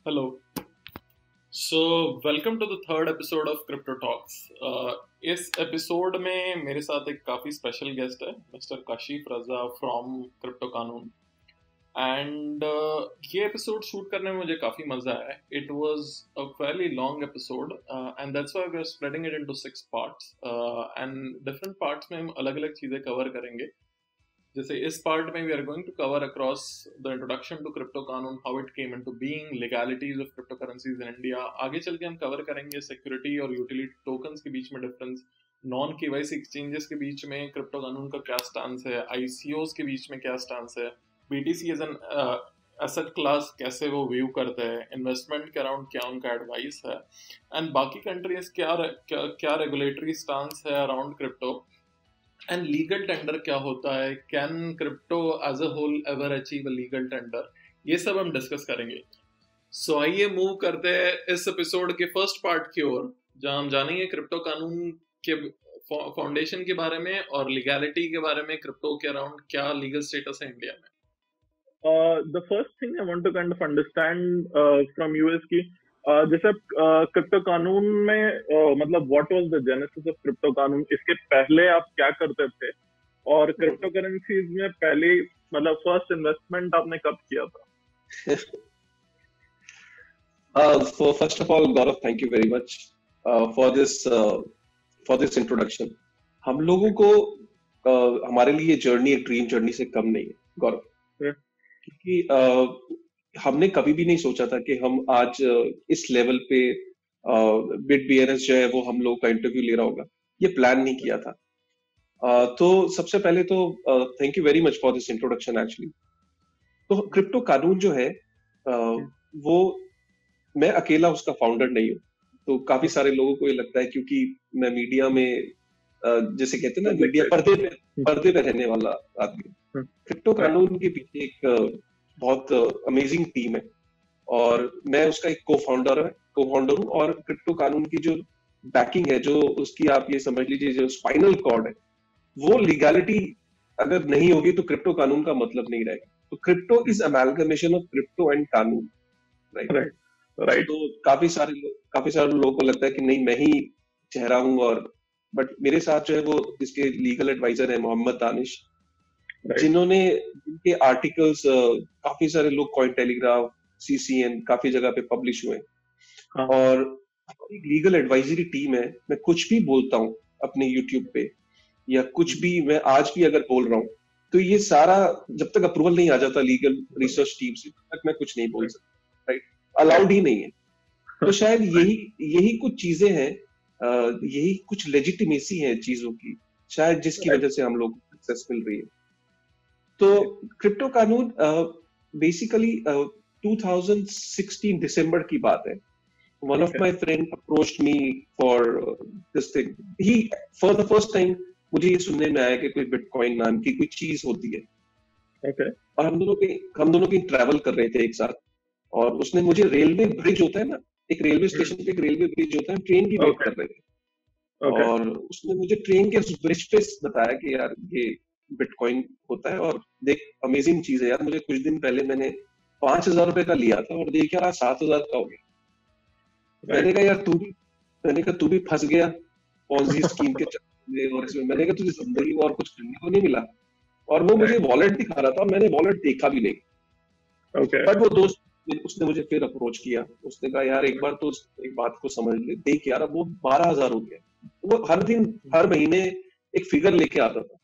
Hello. So, welcome to the third episode of Crypto Talks. इस episode में मेरे साथ एक काफ़ी स्पेशल गेस्ट है, mister Kashif Raza from Crypto Kanoon and ये एपिसोड शूट करने में मुझे काफ़ी मज़ा आया. It was a fairly long episode and that's why we are splitting it into 6 parts and different parts में हम अलग अलग चीज़ें कवर करेंगे. जैसे इस पार्ट में we are going to cover across the introduction to crypto कानून, how it came into being, legalities of crypto currencies in India. आगे चल के हम कवर करेंगे सिक्योरिटी और यूटिलिटी टोकन्स के बीच में डिफरेंस, नॉन केवाईसी एक्सचेंजेस के बीच में क्रिप्टो कानून का क्या स्टांस है, आईसीओज के बीच में क्या स्टांस है, BTC as an asset class कैसे वो व्यू करते हैं, इन्वेस्टमेंट के अराउंड क्या उनका एडवाइस है, एंड बाकी कंट्रीज क्या रेगुलेटरी स्टांस है around crypto, and legal tender क्या होता है, can crypto as a whole ever achieve a legal tender, ये सब हम डिस्कस करेंगे. सो आइए मूव करते हैं इस एपिसोड के फर्स्ट पार्ट की ओर, जहां हम जानेंगे क्रिप्टो कानून के फाउंडेशन के बारे में और लीगैलिटी के बारे में, क्रिप्टो के अराउंड क्या लीगल स्टेटस है इंडिया में. The first thing I want to kind of understand from you is कि जैसे क्रिप्टो कानून में मतलब what was the genesis of crypto कानून, इसके पहले आप क्या करते थे और क्रिप्टो करेंसीज में पहले मतलब फर्स्ट इन्वेस्टमेंट आपने कब किया था? So first of all, Gaurav, thank you very much for this introduction. हम लोगों को हमारे लिए जर्नी एक ड्रीम जर्नी से कम नहीं है, गौरव. क्योंकि हमने कभी भी नहीं सोचा था कि हम आज इस लेवल पे बिट बीएनएस जो है वो हम लोगों का इंटरव्यू ले रहा होगा, ये प्लान नहीं किया था. तो सबसे पहले तो thank you very much for this introduction actually. तो क्रिप्टो कानून जो है वो मैं अकेला उसका फाउंडर नहीं हूँ. तो काफी सारे लोगों को ये लगता है क्योंकि मैं मीडिया में जैसे कहते हैं ना, मीडिया पर्दे पे रहने वाला आदमी. क्रिप्टो कानून के पीछे एक बहुत अमेजिंग टीम है और मैं उसका एक को फाउंडर हूँ. और क्रिप्टो कानून की जो बैकिंग है, जो उसकी आप ये समझ लीजिए जो स्पाइनल कॉर्ड है, वो लीगैलिटी अगर नहीं होगी तो क्रिप्टो कानून का मतलब नहीं रहेगा. तो crypto is amalgamation of crypto and कानून, राइट. तो काफी सारे लोगों को लगता है कि नहीं मैं ही चेहरा हूँ, और बट मेरे साथ जो है वो इसके लीगल एडवाइजर है मोहम्मद दानिश, जिनके आर्टिकल्स काफी सारे लोग कॉइन टेलीग्राफ, सीसीएन, काफी जगह पे पब्लिश हुए. और एक लीगल एडवाइजरी टीम है. मैं कुछ भी बोलता हूँ अपने यूट्यूब पे या कुछ भी मैं आज भी अगर बोल रहा हूँ, तो ये सारा जब तक अप्रूवल नहीं आ जाता लीगल रिसर्च टीम से, तब तक मैं कुछ नहीं बोल सकता. राइट, अलाउड ही नहीं है. तो शायद यही कुछ चीजें हैं, यही कुछ लेजिटिमेसी है चीजों की, शायद जिसकी वजह से हम लोग सक्सेस मिल रही है. तो क्रिप्टो कानून बेसिकली 2016 दिसंबर की बात है. One of my friend approached me for this thing. He for the first time मुझे ये सुनने में आया कि कोई बिटकॉइन नाम की कोई चीज होती है. और हम दोनों की ट्रैवल कर रहे थे एक साथ, और उसने मुझे रेलवे ब्रिज होता है ना, एक रेलवे स्टेशन पे एक रेलवे ब्रिज होता है, ट्रेन की वेट कर रहे थे. और उसने मुझे ट्रेन के उस ब्रिज पे बताया कि यार ये बिटकॉइन होता है और देख अमेजिंग चीज है यार. मुझे कुछ दिन पहले मैंने 5,000 रुपए का लिया था और देख यार 7,000 का हो गया. मैंने कहा यार तू भी फंस गया पॉन्जी स्कीम के चक्कर में, और इसमें मैंने कहा तुझे जिंदगी में और कुछ करने को नहीं मिला. और वो मुझे वॉलेट दिखा रहा था, मैंने वॉलेट देखा भी नहीं. बट वो दोस्त उसने मुझे फिर अप्रोच किया. उसने कहा यार एक बार तो एक बात को समझ ले, देख यार वो 12,000 हो गया. वो हर महीने एक फिगर लेके आता था.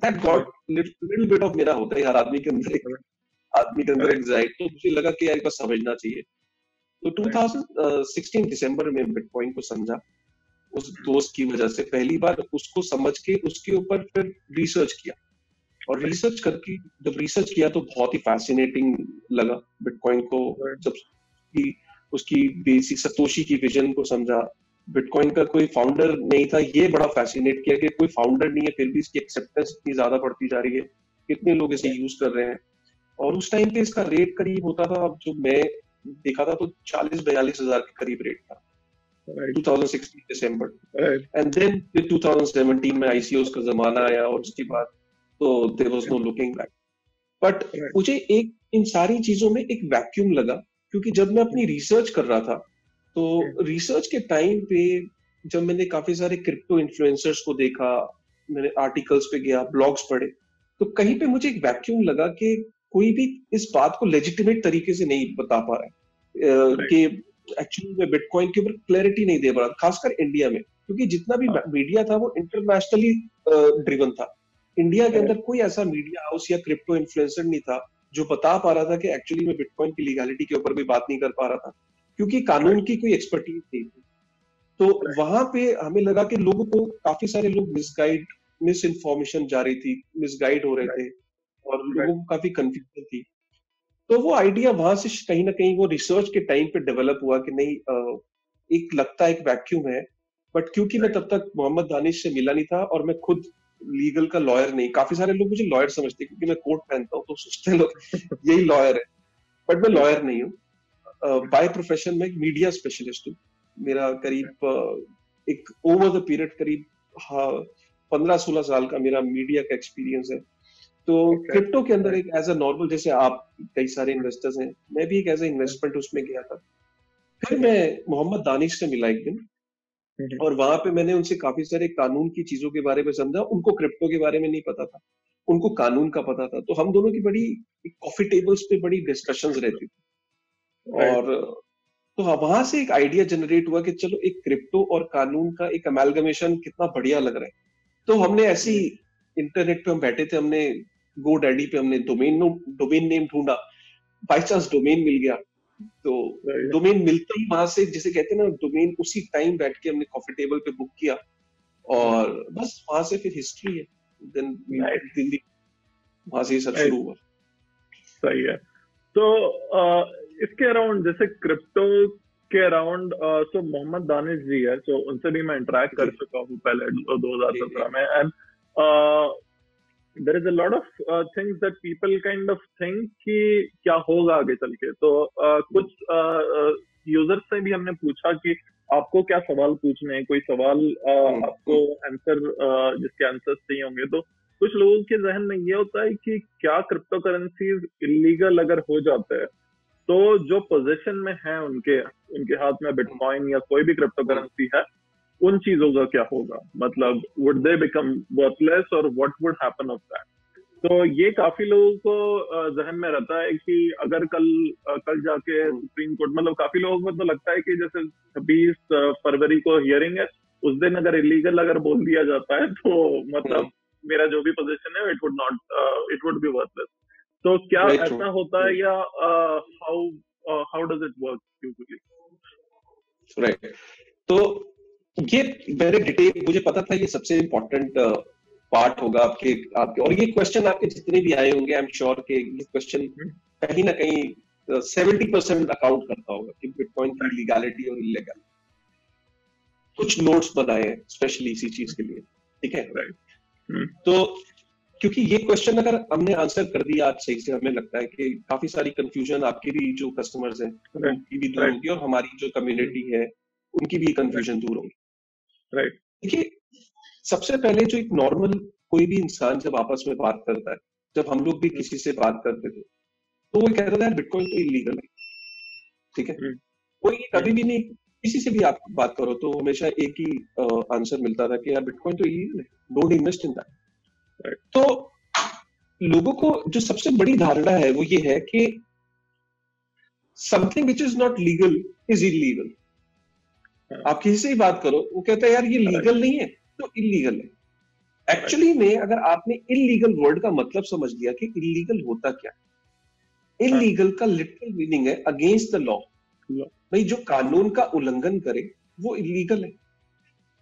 that got little bit of मेरा होता है हर आदमी के अंदर एंजाइटी. तो मुझे लगा कि यार एक बार समझना चाहिए. तो 2016 दिसंबर में बिटकॉइन को समझा उस दोस्त की वजह से. पहली बार उसको समझ के उसके ऊपर फिर रिसर्च किया, और रिसर्च करके जब रिसर्च किया तो बहुत ही फैसिनेटिंग लगा बिटकॉइन को. जब उसकी बेसिक सतोशी की विजन को समझा, बिटकॉइन का कोई फाउंडर नहीं था, ये बड़ा फैसिनेट किया कि कोई फाउंडर नहीं है फिर भी इसकी एक्सेप्टेंस इतनी ज्यादा बढ़ती जा रही है, कितने लोग इसे यूज कर रहे हैं. और उस टाइम पे इसका रेट करीब होता था, अब जो मैं देखा था तो 40-42 हजार के करीब रेट था 2016 दिसंबर. एंड देन 2017 में आईसीओस का जमाना आया, और उसके बाद तो there was no looking back. But मुझे इन सारी चीजों में एक वैक्यूम लगा क्योंकि जब मैं अपनी रिसर्च कर रहा था तो रिसर्च के टाइम पे जब मैंने काफी सारे क्रिप्टो इन्फ्लुएंसर्स को देखा, मैंने आर्टिकल्स पे गया, ब्लॉग्स पढ़े, तो कहीं पे मुझे एक वैक्यूम लगा कि कोई भी इस बात को लेजिटिमेट तरीके से नहीं बता पा रहा है कि एक्चुअली में बिटकॉइन के ऊपर क्लैरिटी नहीं दे पा रहा, खासकर इंडिया में, क्योंकि जितना भी मीडिया था वो इंटरनेशनली ड्रिवन था। इंडिया के अंदर कोई ऐसा मीडिया हाउस या क्रिप्टो इन्फ्लुएंसर नहीं था जो बता पा रहा था कि एक्चुअली में बिटकॉइन की लीगैलिटी के ऊपर भी बात नहीं कर पा रहा था, क्योंकि कानून की कोई एक्सपर्टीज नहीं थी। तो वहां पे हमें लगा कि लोगों को, काफी सारे लोग मिस इन्फॉर्मेशन जा रही थी, मिसगाइड हो रहे थे और लोगों को काफी कंफ्यूजन थी। तो वो आइडिया वहां से कहीं ना कहीं वो रिसर्च के टाइम पे डेवलप हुआ कि नहीं, एक लगता है एक वैक्यूम है। बट क्योंकि मैं तब तक मोहम्मद दानिश से मिला नहीं था और मैं खुद लीगल का लॉयर नहीं, काफी सारे लोग मुझे लॉयर समझते क्योंकि मैं कोट पहनता हूँ, तो सोचते हैं लोग यही लॉयर है, बट मैं लॉयर नहीं हूँ। बाय प्रोफेशन में मीडिया स्पेशलिस्ट हूँ। मेरा करीब एक ओवर द पीरियड करीब 15-16 साल का मेरा मीडिया का एक्सपीरियंस है। तो क्रिप्टो के अंदर एक एज अ नॉर्मल, जैसे आप कई सारे इन्वेस्टर्स हैं, मैं भी एक एज अ इन्वेस्टमेंट उसमें गया था। फिर मैं मोहम्मद दानिश से मिला एक दिन और वहां पे मैंने उनसे काफी सारे कानून की चीजों के बारे में समझा। उनको क्रिप्टो के बारे में नहीं पता था, उनको कानून का पता था। तो हम दोनों की बड़ी कॉफी टेबल्स पे बड़ी डिस्कशंस रहती थी और तो वहां से एक आइडिया जनरेट हुआ कि चलो एक क्रिप्टो और कानून का एक अमेलगमेशन कितना बढ़िया लग रहा है। तो हमने ऐसी इंटरनेट पे हम बैठे थे, हमने गो डैडी पे हमने डोमेन नेम ढूंढा, बाई चांस डोमेन मिल गया। तो डोमेन मिलते ही वहां से, जिसे कहते हैं ना, डोमेन उसी टाइम बैठ के हमने कॉफी टेबल पे बुक किया और बस वहां से फिर हिस्ट्री है। देन दिल्ली, वहां से सब शुरू हुआ। सही है। तो इसके अराउंड, जैसे क्रिप्टो के अराउंड, सो मोहम्मद दानिश जी है, सो उनसे भी मैं इंटरेक्ट कर चुका हूँ पहले 2017 में, and there is a lot of things that people kind of think कि क्या होगा आगे चल के। तो कुछ यूजर्स से भी हमने पूछा कि आपको क्या सवाल पूछने हैं, कोई सवाल आपको आंसर, जिसके आंसर्स चाहिए होंगे। तो कुछ लोगों के जहन में ये होता है कि क्या क्रिप्टो करेंसीज इलीगल अगर हो जाते हैं तो जो पोजीशन में है उनके हाथ में बिटकॉइन या कोई भी क्रिप्टो करेंसी है, उन चीजों का क्या होगा, मतलब वुड दे बिकम वर्थलेस और what would happen of that. तो ये काफी लोगों को जहन में रहता है कि अगर कल जाके सुप्रीम कोर्ट, मतलब काफी लोगों को तो लगता है कि जैसे 26 फरवरी को हियरिंग है, उस दिन अगर इलीगल अगर बोल दिया जाता है तो मतलब मेरा जो भी पोजीशन है इट वुड बी वर्थलेस। तो क्या ऐसा होता है या how does it work usually? Right, तो ये वेरी डिटेल, मुझे पता था ये सबसे इम्पोर्टेंट पार्ट होगा आपके और ये क्वेश्चन आपके जितने भी आए होंगे, आई एम श्योर के ये क्वेश्चन कहीं ना कहीं 70% अकाउंट करता होगा कि बिटकॉइन की लीगैलिटी और इलीगैलिटी। कुछ नोट्स बनाए हैं स्पेशली इसी चीज के लिए, ठीक है? राइट। तो क्योंकि ये क्वेश्चन अगर हमने आंसर कर दिया आज सही से, हमें लगता है कि काफी सारी कंफ्यूजन आपके भी जो कस्टमर्स हैं उनकी भी दूर होगी और हमारी जो कम्युनिटी है उनकी भी कंफ्यूजन दूर होगी। राइट। देखिए, सबसे पहले जो एक नॉर्मल कोई भी इंसान जब आपस में बात करता है, जब हम लोग भी किसी से बात करते थे, तो वो कहता था बिटकॉइन तो इलीगल है, ठीक है? कोई कभी भी नहीं, किसी से भी आप बात करो तो हमेशा एक ही आंसर मिलता था कि यार बिटकॉइन तो इलीगल है, डोंट इन्वेस्ट इन दैट। तो लोगों को जो सबसे बड़ी धारणा है वो ये है कि something which is not legal is illegal. आप किसी से ही बात करो, वो कहता है यार ये लीगल नहीं है तो इलीगल है। एक्चुअली में अगर आपने इलीगल वर्ड का मतलब समझ लिया कि इलीगल होता क्या, इलीगल का लिटरल मीनिंग है अगेंस्ट द लॉ। भाई जो कानून का उल्लंघन करे वो इलीगल है।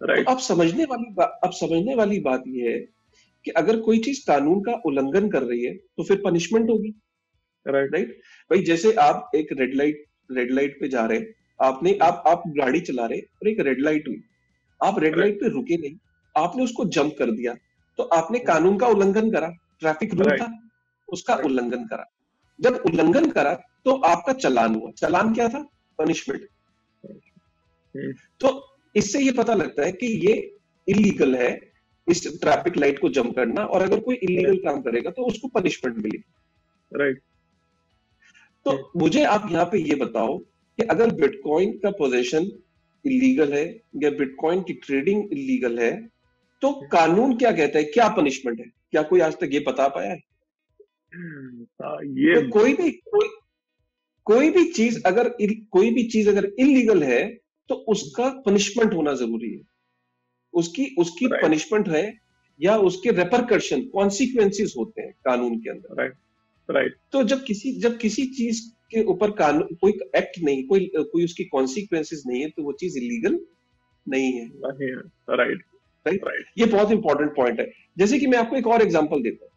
तो अब समझने वाली बात यह है कि अगर कोई चीज कानून का उल्लंघन कर रही है तो फिर पनिशमेंट होगी। राइट। भाई जैसे आप एक रेड लाइट पे जा रहे हैं, आप गाड़ी चला रहे और एक रेड लाइट हुई, आप रेड लाइट पे रुके नहीं, आपने उसको जंप कर दिया, तो आपने कानून का उल्लंघन करा, ट्रैफिक रूल था उसका उल्लंघन करा। जब उल्लंघन करा तो आपका चालान हुआ। चालान क्या था? पनिशमेंट। तो इससे ये पता लगता है कि ये इलीगल है, इस ट्रैफिक लाइट को जंप करना, और अगर कोई इलीगल काम करेगा तो उसको पनिशमेंट मिलेगी। राइट। तो मुझे आप यहाँ पे ये बताओ कि अगर बिटकॉइन का पोजीशन इलीगल है या बिटकॉइन की ट्रेडिंग इलीगल है, तो कानून क्या कहता है, क्या पनिशमेंट है? क्या कोई आज तक ये बता पाया है? ये तो कोई भी चीज अगर इलीगल है तो उसका पनिशमेंट होना जरूरी है। उसकी राइट पनिशमेंट है या उसके रेपरकशन कॉन्सिक्वेंसेस होते हैं कानून के अंदर। राइट राइट तो जब किसी चीज के ऊपर कानून कोई एक्ट नहीं, कोई उसकी कॉन्सिक्वेंसेस नहीं है, तो वो चीज इलीगल नहीं है। राइट राइट, राइट ये बहुत इंपॉर्टेंट पॉइंट है। जैसे कि मैं आपको एक और एग्जांपल देता हूँ।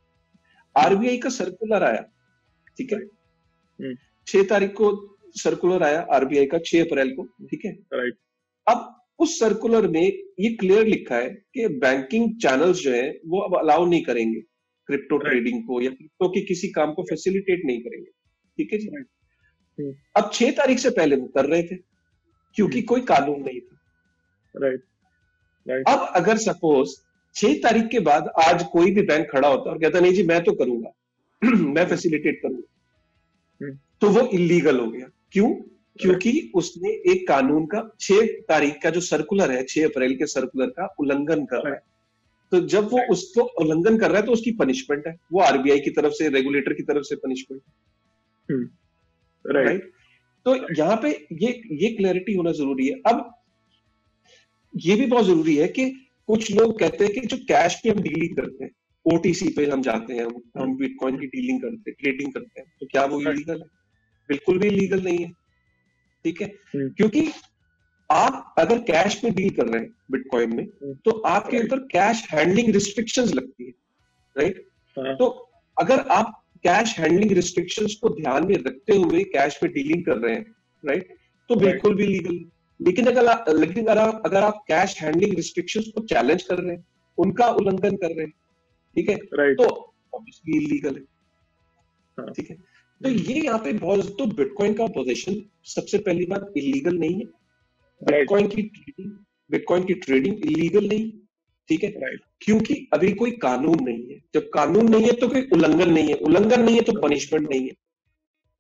आरबीआई का सर्कुलर आया, ठीक है, 6 तारीख को सर्कुलर आया आरबीआई का, 6 अप्रैल को, ठीक है। राइट अब उस सर्कुलर में ये क्लियर लिखा है कि बैंकिंग चैनल्स जो है वो अब अलाउ नहीं करेंगे क्रिप्टो ट्रेडिंग को, या क्रिप्टो के किसी काम को फैसिलिटेट नहीं करेंगे, ठीक है जी। अब 6 तारीख से पहले वो कर रहे थे क्योंकि कोई कानून नहीं था। राइट राइट अब अगर सपोज 6 तारीख के बाद आज कोई भी बैंक खड़ा होता और कहता नहीं जी मैं तो करूंगा मैं फैसिलिटेट करूंगा, तो वो इलीगल हो गया। क्यों? क्योंकि उसने एक कानून का 6 तारीख का जो सर्कुलर है, 6 अप्रैल के सर्कुलर का उल्लंघन कर रहा है। तो जब वो उसको उल्लंघन कर रहा है तो उसकी पनिशमेंट है, वो आरबीआई की तरफ से, रेगुलेटर की तरफ से पनिशमेंट है। राइट, तो यहाँ पे ये क्लैरिटी होना जरूरी है। अब ये भी बहुत जरूरी है कि कुछ लोग कहते हैं कि जो कैश पे हम डीलिंग करते हैं, ओटीसी पे हम जाते हैं, हम बिटकॉइन की डीलिंग करते हैं, ट्रेडिंग करते हैं, तो क्या वो इलीगल है? बिल्कुल भी इलीगल नहीं है, ठीक है। क्योंकि आप अगर कैश में डील कर रहे हैं बिटकॉइन में, तो आपके ऊपर कैश हैंडलिंग रिस्ट्रिक्शंस लगती है, राइट। तो अगर आप कैश हैंडलिंग रिस्ट्रिक्शंस को ध्यान में रखते हुए कैश में डीलिंग कर रहे हैं, राइट, तो बिल्कुल भी लीगल। लेकिन अगर आप कैश हैंडलिंग रिस्ट्रिक्शंस को चैलेंज कर रहे हैं, उनका उल्लंघन कर रहे हैं, ठीक है, तो ऑब्वियसली इलीगल है, ठीक है। तो ये यहाँ पे बहुत, तो बिटकॉइन का पोजीशन सबसे पहली बात इलीगल नहीं है। बिटकॉइन की ट्रेडिंग इलीगल नहीं, ठीक है, क्योंकि अभी कोई कानून नहीं है। जब कानून नहीं है तो कोई उल्लंघन नहीं है, उल्लंघन नहीं है तो पनिशमेंट नहीं है,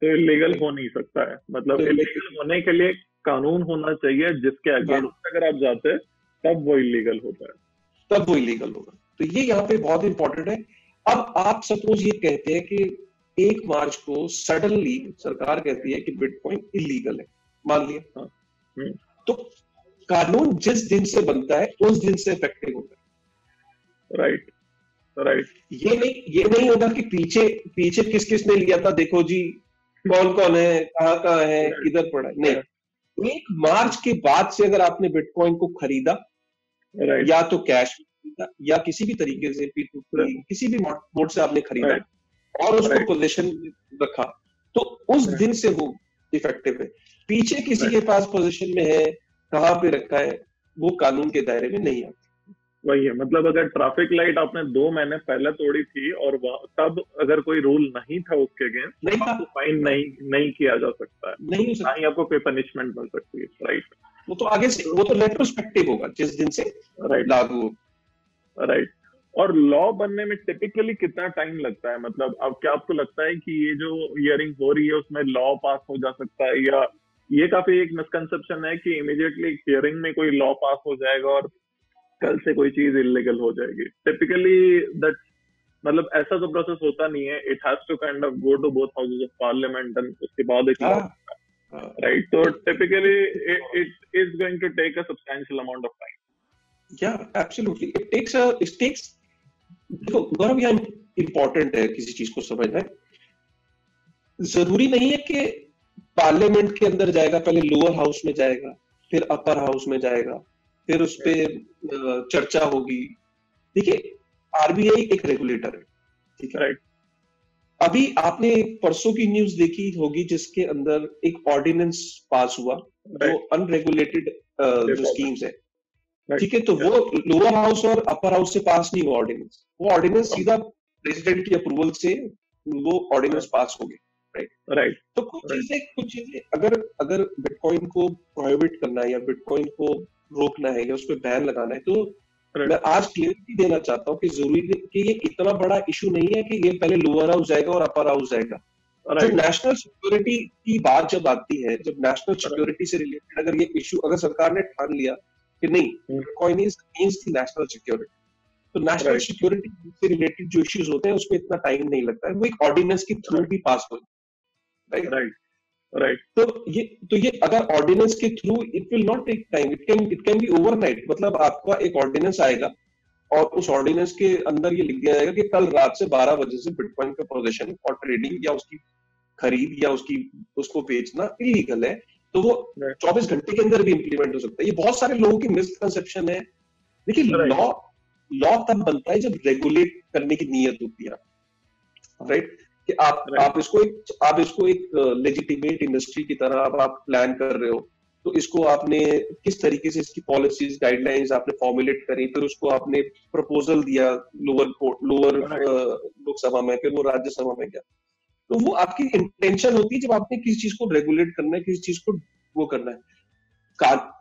तो इलीगल हो नहीं सकता है। मतलब इलीगल होने के लिए कानून होना चाहिए जिसके अगेंस्ट अगर आप जाते हैं तब वो इलीगल होता है, तब वो इलीगल होगा। तो ये यहाँ पे बहुत इंपॉर्टेंट है। अब आप सपोज ये कहते हैं कि 1 मार्च को सडनली सरकार कहती है कि बिटकॉइन इलीगल है, मान लिया, तो कानून जिस दिन से बनता है उस दिन से इफेक्टिव होता है। राइट ये नहीं होगा कि पीछे किस ने लिया था, देखो जी कौन है, कहाँ है, किधर पड़ा है, नहीं। 1 मार्च के बाद से अगर आपने बिटकॉइन को खरीदा, या तो कैश या किसी भी तरीके से किसी भी मोड से आपने खरीदा और उसको पोजीशन रखा, तो उस दिन से वो इफेक्टिव है। पीछे किसी के पास पोजीशन में है, कहाँ पे रखा है, वो कानून के दायरे में नहीं आता। वही है, मतलब अगर ट्रैफिक लाइट आपने 2 महीने पहले तोड़ी थी और तब अगर कोई रूल नहीं था उसके अगेंस्ट, नहीं था, तो फाइन नहीं किया जा सकता है, नहीं हो सकता, ही आपको कोई पनिशमेंट मिल सकती है। राइट, वो तो आगे से, वो तो रेट्रोस्पेक्टिव होगा जिस दिन से लागू हो। राइट, और लॉ बनने में टिपिकली कितना टाइम लगता है? मतलब अब क्या आपको लगता है कि ये जो हियरिंग हो रही है उसमें लॉ पास हो जा सकता है, या ये काफी एक मिसकंसेप्शन है कि इमीडिएटली हियरिंग में कोई लॉ पास हो जाएगा और कल से कोई चीज इलीगल हो जाएगी? टिपिकली दैट, मतलब ऐसा तो प्रोसेस होता नहीं है। It has to kind of go to both houses of parliament and उसके बाद एक लॉ, राइट। तो typically it is going to take a substantial amount of time. Yeah, absolutely. It takes देखो गौरव, यहाँ इंपॉर्टेंट है किसी चीज को समझना। जरूरी नहीं है कि पार्लियामेंट के अंदर जाएगा, पहले लोअर हाउस में जाएगा, फिर अपर हाउस में जाएगा, फिर उस पर चर्चा होगी। देखिए, आरबीआई एक रेगुलेटर है, ठीक है, राइट। अभी आपने परसों की न्यूज देखी होगी जिसके अंदर एक ऑर्डिनेंस पास हुआ जो अनरेगुलेटेड जो स्कीम्स है, ठीक है, तो वो लोअर हाउस और अपर हाउस से पास नहीं हुआ ऑर्डिनेंस। वो ऑर्डिनेंस सीधा प्रेसिडेंट की अप्रूवल से वो ऑर्डिनेंस पास हो गए, राइट। तो कुछ चीजें अगर बिटकॉइन को प्रोहिबिट करना है या बिटकॉइन को रोकना है या उस पर बैन लगाना है, तो मैं आज क्लियरिटी देना चाहता हूँ कि जरूरी कि ये इतना बड़ा इशू नहीं है कि ये पहले लोअर हाउस जाएगा और अपर हाउस जाएगा। जब नेशनल सिक्योरिटी की बात जब आती है, जब नेशनल सिक्योरिटी से रिलेटेड अगर ये इश्यू, अगर सरकार ने ठान लिया कि नहीं bitcoin is against the national security, तो नेशनल सिक्योरिटी से रिलेटेड जो इश्यूज होते हैं उसमें इतना टाइम नहीं लगता है, वो एक ऑर्डिनेंस के थ्रू भी पास हो, राइट। तो ये अगर ऑर्डिनेंस के through, it will not take time, it can be overnight. मतलब आपका एक ऑर्डिनेंस आएगा और उस ऑर्डिनेंस के अंदर ये लिख दिया जाएगा कि कल रात से 12 बजे से बिटकॉइन का पोजीशन और ट्रेडिंग या उसकी खरीद या उसको बेचना इलीगल है, तो वो 24 घंटे के अंदर भी इंप्लीमेंट हो सकता है। ये बहुत सारे लोगों की मिसकंसेप्शन है। देखिए, लॉ तब बनता है जब रेगुलेट करने की नीयत होती है, राइट? कि आप इसको एक लेजिटिमेट इंडस्ट्री की तरह आप प्लान कर रहे हो, तो इसको आपने किस तरीके से इसकी पॉलिसीज गाइडलाइंस आपने फॉर्मुलेट करी, फिर उसको आपने प्रपोजल दिया लोअर लोकसभा में, फिर वो राज्यसभा में गया, तो वो आपकी इंटेंशन होती है जब आपने किसी चीज को रेगुलेट करना है, किसी चीज को वो करना है।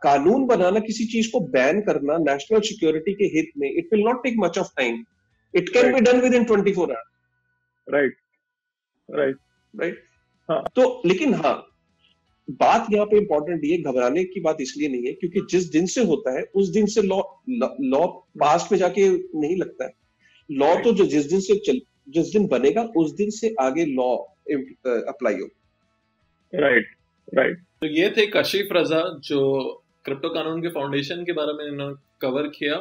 कानून बनाना, किसी चीज को बैन करना नेशनल सिक्योरिटी के हित में, it will not take much of time, it can be done within 24 hours, right. हाँ, तो लेकिन हाँ, बात यहाँ पे इंपॉर्टेंट ये, घबराने की बात इसलिए नहीं है क्योंकि जिस दिन से होता है उस दिन से लॉ पास्ट में जाके नहीं लगता है। लॉ तो जो जिस दिन बनेगा उस दिन से आगे लॉ अप्लाई हो, राइट। तो ये थे काशिफ रजा जो क्रिप्टो कानून के फाउंडेशन के बारे में इन्होंने कवर किया।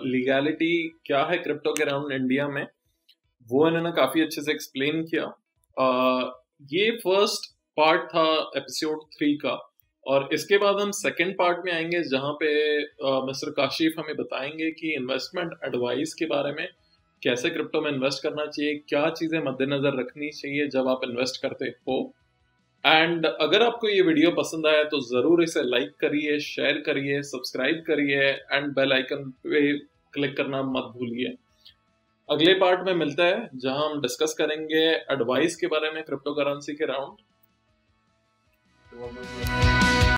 लीगैलिटी क्या है क्रिप्टो के अराउंड इंडिया में, वो इन्होंने काफी अच्छे से एक्सप्लेन किया। ये फर्स्ट पार्ट था एपिसोड 3 का, और इसके बाद हम सेकंड पार्ट में आएंगे जहां पे मिस्टर काशिफ हमें बताएंगे कि इन्वेस्टमेंट एडवाइस के बारे में, कैसे क्रिप्टो में इन्वेस्ट करना चाहिए, क्या चीजें मद्देनजर रखनी चाहिए जब आप इन्वेस्ट करते हो। एंड अगर आपको ये वीडियो पसंद आया तो जरूर इसे लाइक करिए, शेयर करिए, सब्सक्राइब करिए एंड बेल आइकन पे क्लिक करना मत भूलिए। अगले पार्ट में मिलता है जहां हम डिस्कस करेंगे एडवाइस के बारे में क्रिप्टो करेंसी के अराउंड।